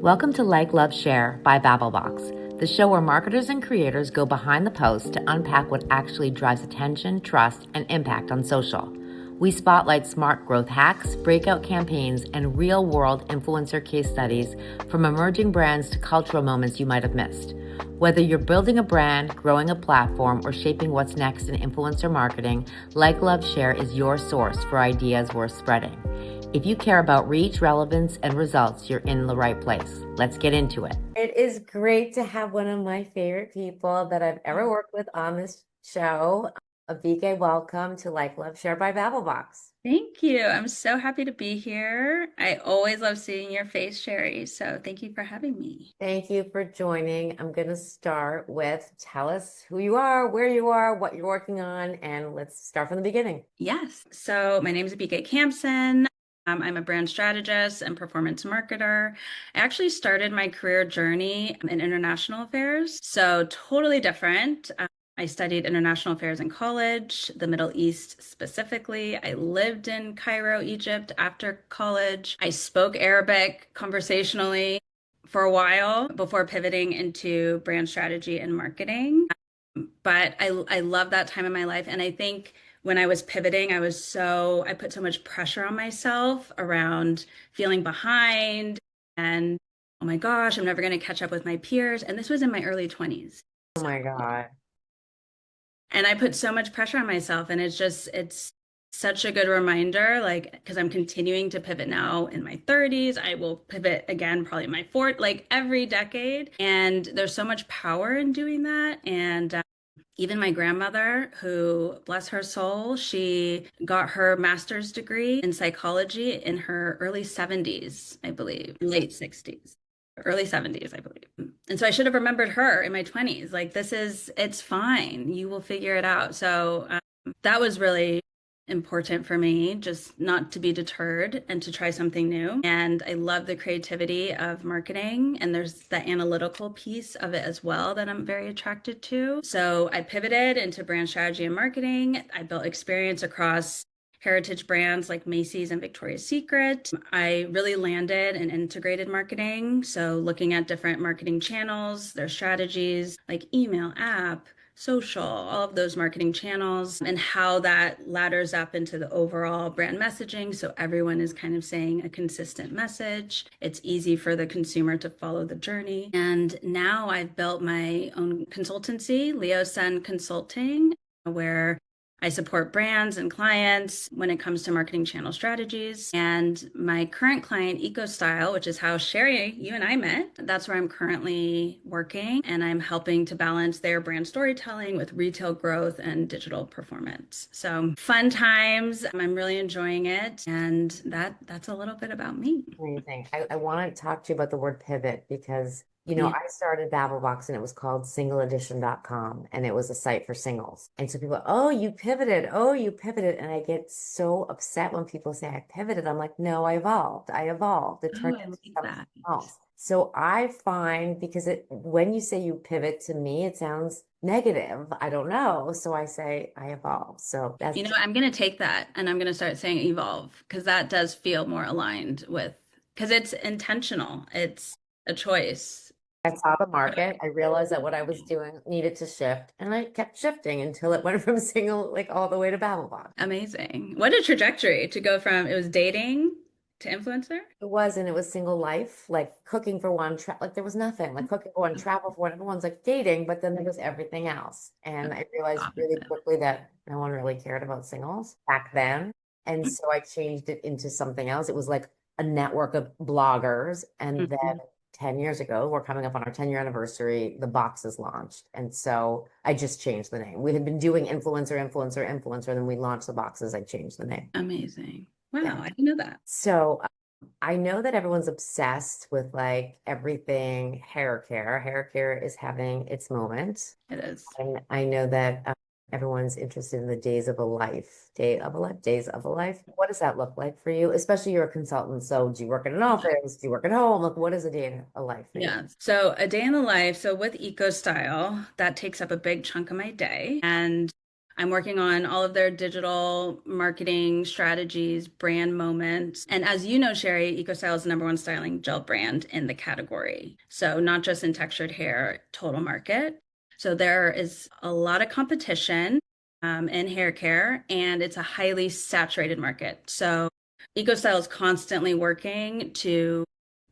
Welcome to Like, Love, Share by Babblebox, the show where marketers and creators go behind the post to unpack what actually drives attention, trust, and impact on social. We spotlight smart growth hacks, breakout campaigns, and real-world influencer case studies from emerging brands to cultural moments you might have missed. Whether you're building a brand, growing a platform, or shaping what's next in influencer marketing, Like, Love, Share is your source for ideas worth spreading. If you care about reach, relevance, and results, you're in the right place. Let's get into it. It is great to have one of my favorite people that I've ever worked with on this show. Abike, welcome to Like, Love, Share by Babblebox. Thank you. I'm so happy to be here. I always love seeing your face, Sherry. So thank you for having me. Thank you for joining. I'm going to start with tell us who you are, where you are, what you're working on, and let's start from the beginning. Yes. So my name is Abike Kamson. I'm a brand strategist and performance marketer. I actually started my career journey in international affairs, so totally different. I studied international affairs in college, the Middle East specifically. I lived in Cairo, Egypt after college. I spoke Arabic conversationally for a while before pivoting into brand strategy and marketing. But I love that time in my life. And I think when I was pivoting, I put so much pressure on myself around feeling behind and, oh my gosh, I'm never going to catch up with my peers. And this was in my early 20s. Oh my God. And I put so much pressure on myself. And it's such a good reminder, like, because I'm continuing to pivot now in my 30s. I will pivot again, probably in my 40s, like every decade. And there's so much power in doing that. And even my grandmother, who, bless her soul, she got her master's degree in psychology in her early 70s, I believe, late 60s. Early 70s, I believe. And so I should have remembered her in my 20s. Like, it's fine. You will figure it out. So that was really important for me, just not to be deterred and to try something new. And I love the creativity of marketing. And there's the analytical piece of it as well that I'm very attracted to. So I pivoted into brand strategy and marketing. I built experience across heritage brands like Macy's and Victoria's Secret. I really landed in integrated marketing. So looking at different marketing channels, their strategies like email, app, social, all of those marketing channels, and how that ladders up into the overall brand messaging. So everyone is kind of saying a consistent message. It's easy for the consumer to follow the journey. And now I've built my own consultancy, Leo Sun Consulting, where I support brands and clients when it comes to marketing channel strategies. And my current client, EcoStyle, which is how Sherry, you and I met, that's where I'm currently working. And I'm helping to balance their brand storytelling with retail growth and digital performance. So fun times. I'm really enjoying it. And that's a little bit about me. Amazing. I want to talk to you about the word pivot because, Yeah. I started Babblebox and it was called singleedition.com and it was a site for singles. And so people, oh, you pivoted. Oh, you pivoted. And I get so upset when people say I pivoted. I'm like, no, I evolved. I evolved. It Oh, turned I into like something that. else. So I find because when you say you pivot to me, it sounds negative. I don't know. So I say I evolve. So You that's know, I'm going to take that and I'm going to start saying evolve because that does feel more aligned with, because it's intentional. It's a choice. I saw the market. I realized that what I was doing needed to shift, and I kept shifting until it went from single, like all the way to Babylon. Amazing. What a trajectory to go from it was dating to influencer. And it was single life, like cooking for one, like there was nothing, like cooking for one, travel for one. Everyone's like dating, but then there was everything else. And I realized really Opposite. quickly that no one really cared about singles back then. And so I changed it into something else. It was like a network of bloggers. And then Mhm. 10 years ago, we're coming up on our 10-year anniversary, the box is launched. And so I just changed the name. We had been doing influencer, and then we launched the boxes. I changed the name. Amazing. Yeah. Wow, I didn't know that. So I know that everyone's obsessed with like everything hair care. Hair care is having its moment. It is. And I know that everyone's interested in the days of a life, days of a life. What does that look like for you? Especially you're a consultant. So do you work in an office? Do you work at home? Like, what is a day in a life for you? Yeah. So a day in the life. So with Eco Style, that takes up a big chunk of my day. And I'm working on all of their digital marketing strategies, brand moments. And as you know, Sherry, EcoStyle is the number one styling gel brand in the category. So not just in textured hair, total market. So there is a lot of competition in hair care, and it's a highly saturated market. So EcoStyle is constantly working to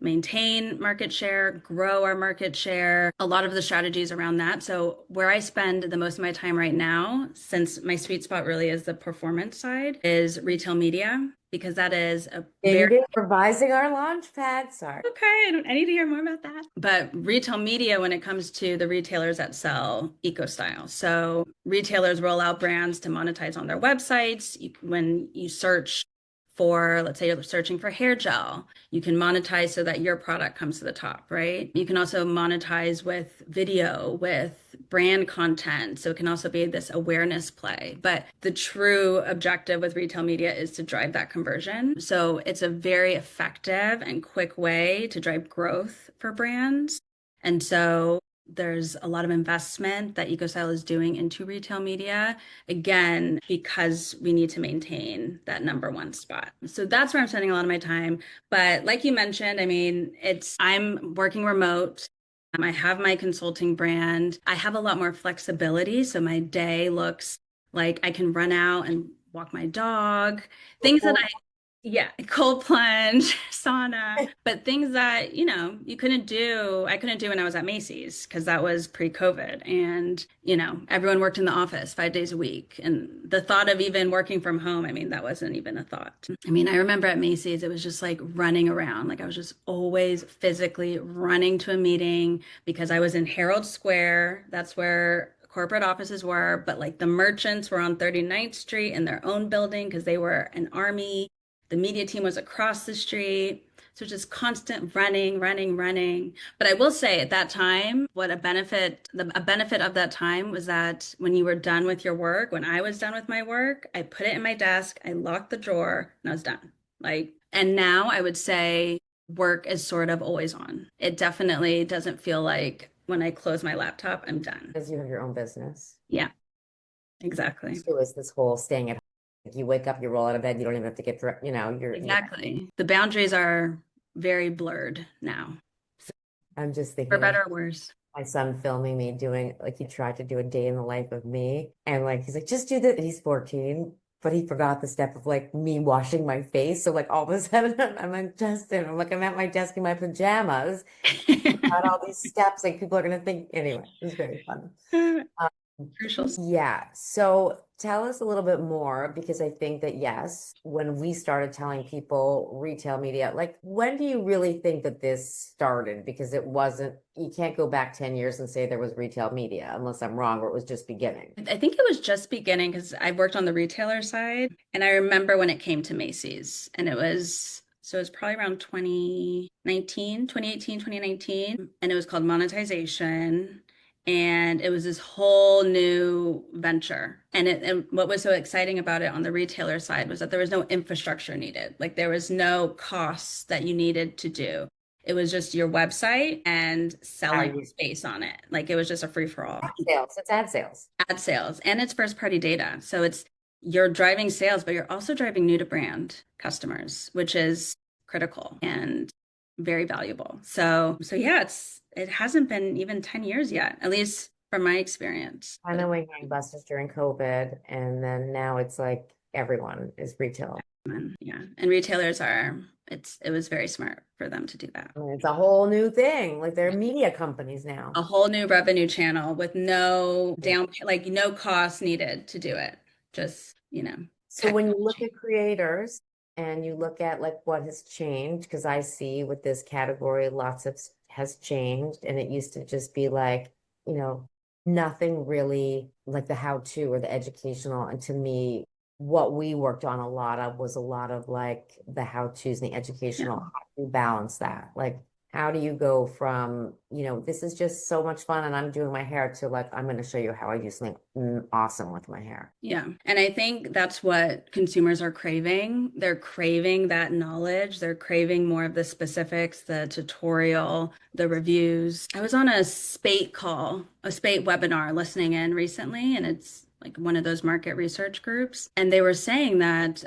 maintain market share, grow our market share, a lot of the strategies around that. So, where I spend the most of my time right now, since my sweet spot really is the performance side, is retail media, because that is a Ding very ding, revising our launch pad. Sorry. okay. I need to hear more about that. But retail media, when it comes to the retailers that sell eco style. So, retailers roll out brands to monetize on their websites. When you search for, let's say you're searching for hair gel, you can monetize so that your product comes to the top, right? You can also monetize with video, with brand content. So it can also be this awareness play. But the true objective with retail media is to drive that conversion. So it's a very effective and quick way to drive growth for brands. And so there's a lot of investment that EcoStyle is doing into retail media, again, because we need to maintain that number one spot. So that's where I'm spending a lot of my time. But like you mentioned, I mean, I'm working remote. I have my consulting brand. I have a lot more flexibility. So my day looks like I can run out and walk my dog, things that yeah, cold plunge, sauna, but things that, I couldn't do when I was at Macy's because that was pre-COVID. And, everyone worked in the office 5 days a week. And the thought of even working from home, I mean, that wasn't even a thought. I mean, I remember at Macy's, it was just like running around. Like I was just always physically running to a meeting because I was in Herald Square. That's where corporate offices were, but like the merchants were on 39th Street in their own building because they were an army. The media team was across the street. So just constant running, running, running. But I will say at that time, a benefit of that time was that when you were done with your work, when I was done with my work, I put it in my desk, I locked the drawer, and I was done. And now I would say work is sort of always on. It definitely doesn't feel like when I close my laptop, I'm done. Because you have your own business. Yeah, exactly. So is this whole staying at home. Like you wake up, you roll out of bed, you don't even have to get dressed, you're Exactly. The boundaries are very blurred now, I'm just for thinking of better or worse. my son filming me doing like he tried to do a day in the life of me. And like he's like, just do that. He's 14, but he forgot the step of like me washing my face. So like all of a sudden I'm like, Justin, I'm at my desk in my pajamas. Got all these steps, like people are gonna think anyway, it was very fun. Um, Crucial. yeah. So tell us a little bit more because I think that yes, when we started telling people retail media, like when do you really think that this started? Because it wasn't, you can't go back 10 years and say there was retail media unless I'm wrong or it was just beginning. I think it was just beginning because I worked on the retailer side. And I remember when it came to Macy's, and so it was probably around 2019, 2018, 2019, and it was called monetization. And it was this whole new venture. And what was so exciting about it on the retailer side was that there was no infrastructure needed. Like there was no costs that you needed to do. It was just your website and selling space on it. Like it was just a free for all. Sales, it's ad sales. Ad sales, and it's first party data. So you're driving sales, but you're also driving new to brand customers, which is critical and very valuable. So yeah, it hasn't been even 10 years yet, at least from my experience. I know we gangbusters during COVID, and then now it's like everyone is retail. Yeah, and retailers it was very smart for them to do that. I mean, it's a whole new thing. Like they're media companies now. A whole new revenue channel with no like no cost needed to do it. Just, So when you look at creators and you look at like what has changed, because I see with this category, lots of has changed, and it used to just be like, nothing really like the how-to or the educational. And to me, what we worked on a lot of was a lot of like the how-tos and the educational. How do you balance that? Like, how do you go from, this is just so much fun and I'm doing my hair to like, I'm going to show you how I do something awesome with my hair. Yeah. And I think that's what consumers are craving. They're craving that knowledge. They're craving more of the specifics, the tutorial, the reviews. I was on a spate webinar listening in recently, and like one of those market research groups, and they were saying that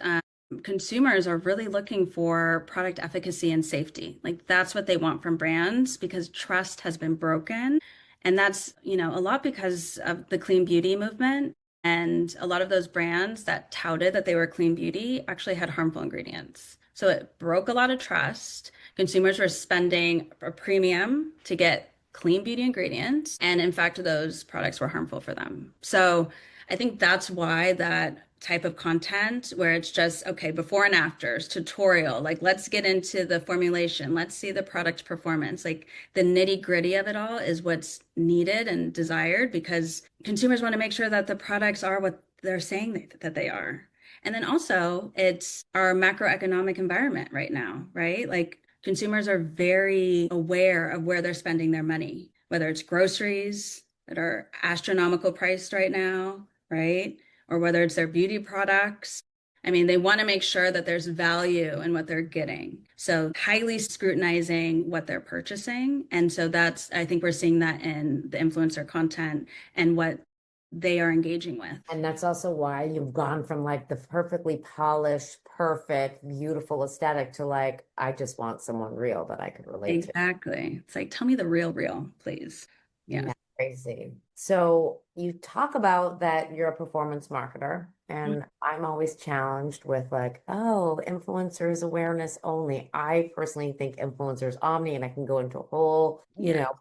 consumers are really looking for product efficacy and safety. Like that's what they want from brands because trust has been broken. And that's, a lot because of the clean beauty movement. And a lot of those brands that touted that they were clean beauty actually had harmful ingredients. So it broke a lot of trust. Consumers were spending a premium to get clean beauty ingredients. And in fact, those products were harmful for them. So I think that's why that type of content where it's just, okay, before and afters, tutorial, like let's get into the formulation, let's see the product performance. Like the nitty gritty of it all is what's needed and desired because consumers want to make sure that the products are what they're saying that they are. And then also, it's our macroeconomic environment right now, right? Like consumers are very aware of where they're spending their money, whether it's groceries that are astronomical priced right now, right? Or whether it's their beauty products. I mean, they want to make sure that there's value in what they're getting. So highly scrutinizing what they're purchasing. And so I think we're seeing that in the influencer content and what they are engaging with. And that's also why you've gone from like the perfectly polished, perfect, beautiful aesthetic to like, I just want someone real that I could relate to. Exactly. It's like, tell me the real, please. Yeah. Yeah, crazy. So you talk about that you're a performance marketer, and I'm always challenged with like, oh, influencers awareness only. I personally think influencers omni, and I can go into a whole,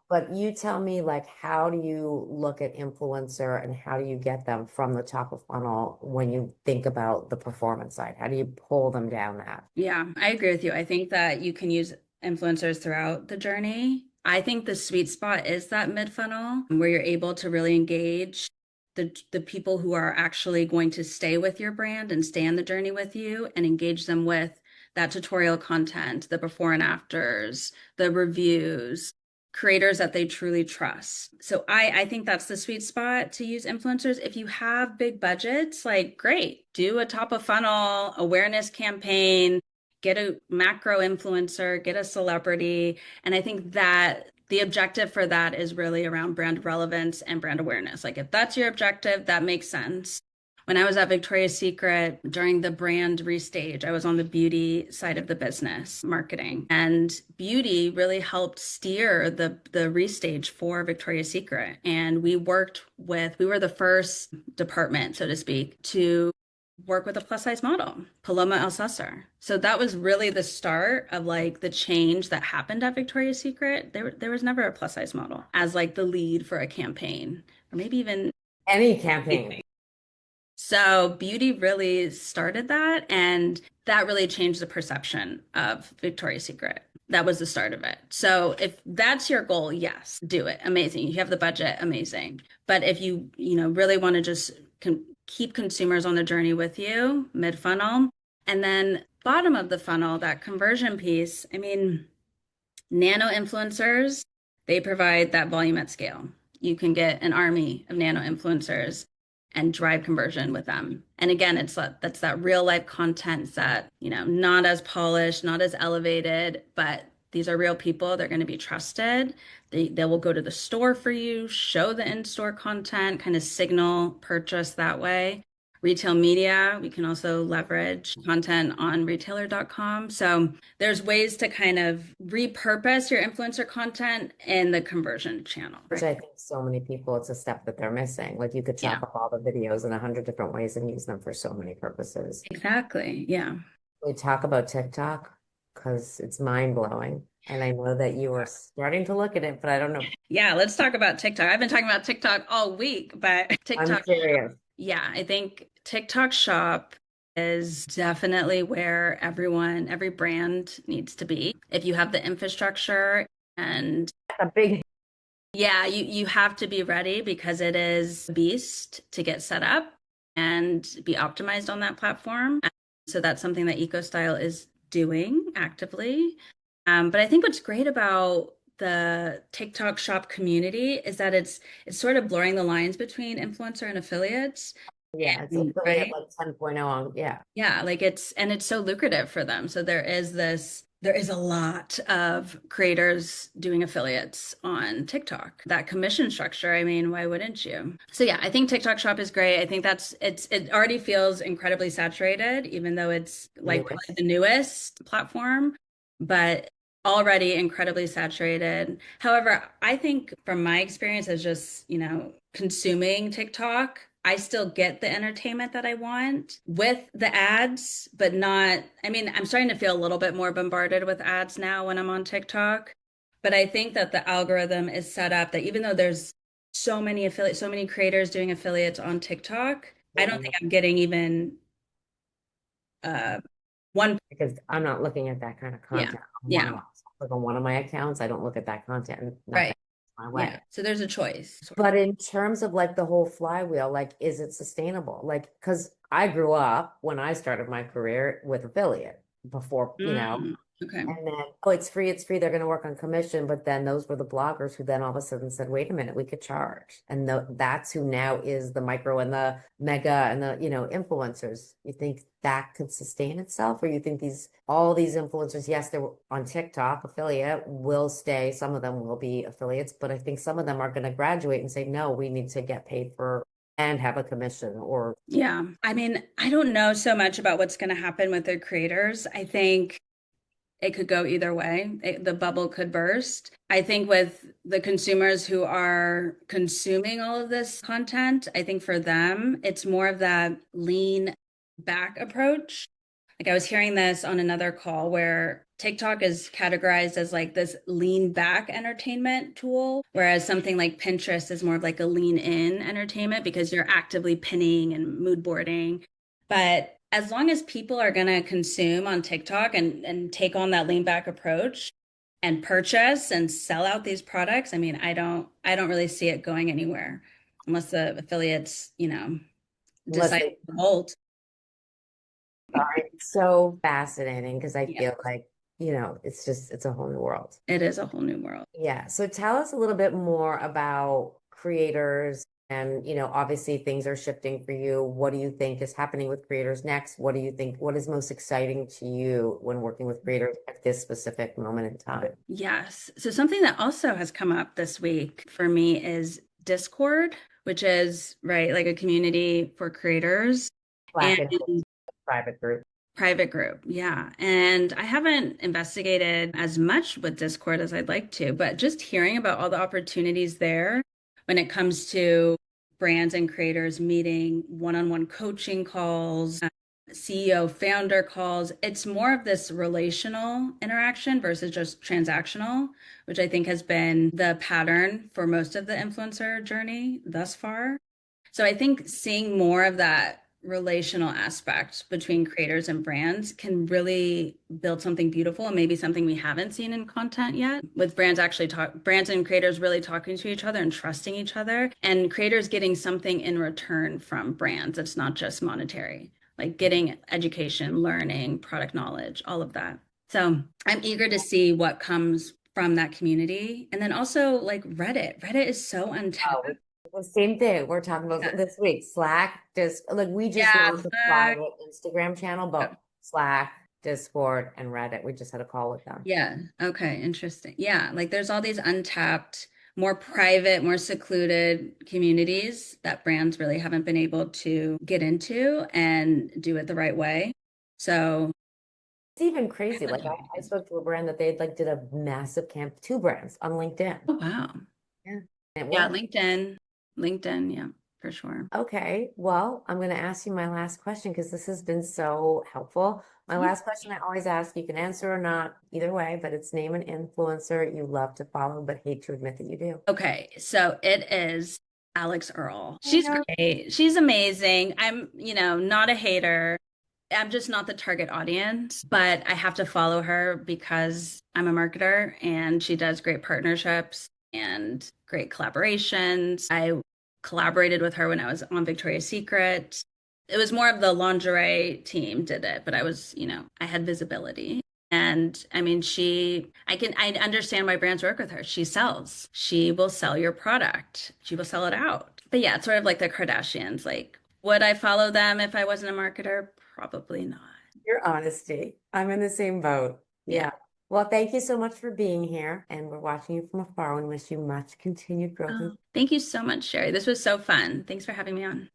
but you tell me like, how do you look at influencer and how do you get them from the top of funnel when you think about the performance side? How do you pull them down that? Yeah, I agree with you. I think that you can use influencers throughout the journey. I think the sweet spot is that mid funnel where you're able to really engage the people who are actually going to stay with your brand and stay on the journey with you and engage them with that tutorial content, the before and afters, the reviews, creators that they truly trust. So I think that's the sweet spot to use influencers. If you have big budgets, like great, do a top of funnel awareness campaign, get a macro influencer, get a celebrity. And I think that the objective for that is really around brand relevance and brand awareness. Like if that's your objective, that makes sense. When I was at Victoria's Secret during the brand restage, I was on the beauty side of the business, marketing, and beauty really helped steer the restage for Victoria's Secret. And we were the first department, so to speak, to work with a plus size model, Paloma Alcesar. So that was really the start of like the change that happened at Victoria's Secret. There was never a plus size model as like the lead for a campaign or maybe even Any campaign. So beauty really started that, and that really changed the perception of Victoria's Secret. That was the start of it. So if that's your goal, yes, do it. Amazing. You have the budget, amazing. But if really want to just keep consumers on the journey with you, mid funnel, and then bottom of the funnel, that conversion piece, I mean, nano influencers, they provide that volume at scale. You can get an army of nano influencers and drive conversion with them. And again, that's that real life content that, not as polished, not as elevated, but these are real people. They're going to be trusted. They will go to the store for you, show the in-store content, kind of signal purchase that way. Retail media, we can also leverage content on retailer.com. So there's ways to kind of repurpose your influencer content in the conversion channel. Which I think so many people, it's a step that they're missing. Like you could chop up all the videos in 100 different ways and use them for so many purposes. Exactly. Yeah. We talk about TikTok because it's mind blowing. And I know that you are starting to look at it, but I don't know. Yeah, let's talk about TikTok. I've been talking about TikTok all week, but TikTok. I'm curious. Yeah, I think TikTok Shop is definitely where every brand needs to be. If you have the infrastructure and a big, yeah, you have to be ready because it is a beast to get set up and be optimized on that platform. So that's something that EcoStyle is doing actively. But I think what's great about the TikTok Shop community is that it's sort of blurring the lines between influencer and affiliates. Yeah, it's affiliate like 10.0 on, yeah. Yeah, like it's so lucrative for them. So there is this There is a lot of creators doing affiliates on TikTok. That commission structure, I mean, why wouldn't you? So yeah, I think TikTok Shop is great. I think it already feels incredibly saturated, even though it's like probably the newest platform, but already incredibly saturated. However, I think from my experience as just, consuming TikTok, I still get the entertainment that I want with the ads, but not, I mean, I'm starting to feel a little bit more bombarded with ads now when I'm on TikTok. But I think that the algorithm is set up that even though there's so many creators doing affiliates on TikTok, I don't think I'm getting even uh one. Because I'm not looking at that kind of Yeah. content on Yeah. one of my accounts. I don't look at that content and nothing Right. my Yeah. way. So there's a choice. But in terms of like the whole flywheel, like, is it sustainable? Like, because I grew up when I started my career with affiliate before, Okay. and then, oh, it's free. They're going to work on commission. But then those were the bloggers who then all of a sudden said, wait a minute, we could charge. And that's who now is the micro and the mega and the, influencers. You think that could sustain itself? Or you think all these influencers, yes, they're on TikTok, affiliate, will stay. Some of them will be affiliates, but I think some of them are going to graduate and say, no, we need to get paid for and have a commission or. Yeah. I mean, I don't know so much about what's going to happen with the creators. I think it could go either way. The bubble could burst. I think with the consumers who are consuming all of this content, I think for them, it's more of that lean back approach. Like I was hearing this on another call where TikTok is categorized as like this lean back entertainment tool, whereas something like Pinterest is more of like a lean in entertainment because you're actively pinning and mood boarding. But as long as people are going to consume on TikTok and take on that lean back approach and purchase and sell out these products, I mean, I don't really see it going anywhere unless the affiliates, Unless decide they to bolt. are so fascinating because I Yeah, feel like, it's a whole new world. it is a whole new world. Yeah. So tell us a little bit more about creators and, obviously things are shifting for you. What do you think is happening with creators next? What do you think, what is most exciting to you when working with creators at this specific moment in time? Yes. So something that also has come up this week for me is Discord, which is right, like a community for creators and Slack and private group. private group. Yeah. And I haven't investigated as much with Discord as I'd like to, but just hearing about all the opportunities there when it comes to brands and creators meeting, one-on-one coaching calls, CEO founder calls. It's more of this relational interaction versus just transactional, which I think has been the pattern for most of the influencer journey thus far. So I think seeing more of that relational aspect between creators and brands can really build something beautiful and maybe something we haven't seen in content yet, with brands and creators really talking to each other and trusting each other, and creators getting something in return from brands. It's not just monetary, like getting education, learning, product knowledge, all of that. So I'm eager to see what comes from that community. And then also like Reddit. Reddit is so untapped. Oh, the same thing we're talking about this week. Slack, just like we just Yeah, launched a private Instagram channel, but Slack, Discord, and Reddit. We just had a call with them. yeah. Okay. Interesting. Yeah. Like there's all these untapped, more private, more secluded communities that brands really haven't been able to get into and do it the right way. So, It's even crazy. Like I spoke to a brand that they like did a massive camp, two brands on LinkedIn. oh, wow. Yeah. And it Yeah. worked. LinkedIn. Yeah, for sure. Okay, well, I'm going to ask you my last question because this has been so helpful. My last question I always ask, you can answer or not, either way, but it's name an influencer you love to follow but hate to admit that you do. Okay. So it is Alex Earl. I She's know. great. She's amazing. I'm, not a hater. I'm just not the target audience, but I have to follow her because I'm a marketer and she does great partnerships and great collaborations. I collaborated with her when I was on Victoria's Secret. It was more of the lingerie team did it, but I was, I had visibility. And I mean, I understand why brands work with her. She sells. She will sell your product. She will sell it out. But yeah, it's sort of like the Kardashians. Like, would I follow them if I wasn't a marketer? Probably not. Your honesty. I'm in the same boat. Yeah. Yeah. Well, thank you so much for being here, and we're watching you from afar and wish you much continued growth. Oh, thank you so much, Sherry. This was so fun. Thanks for having me on.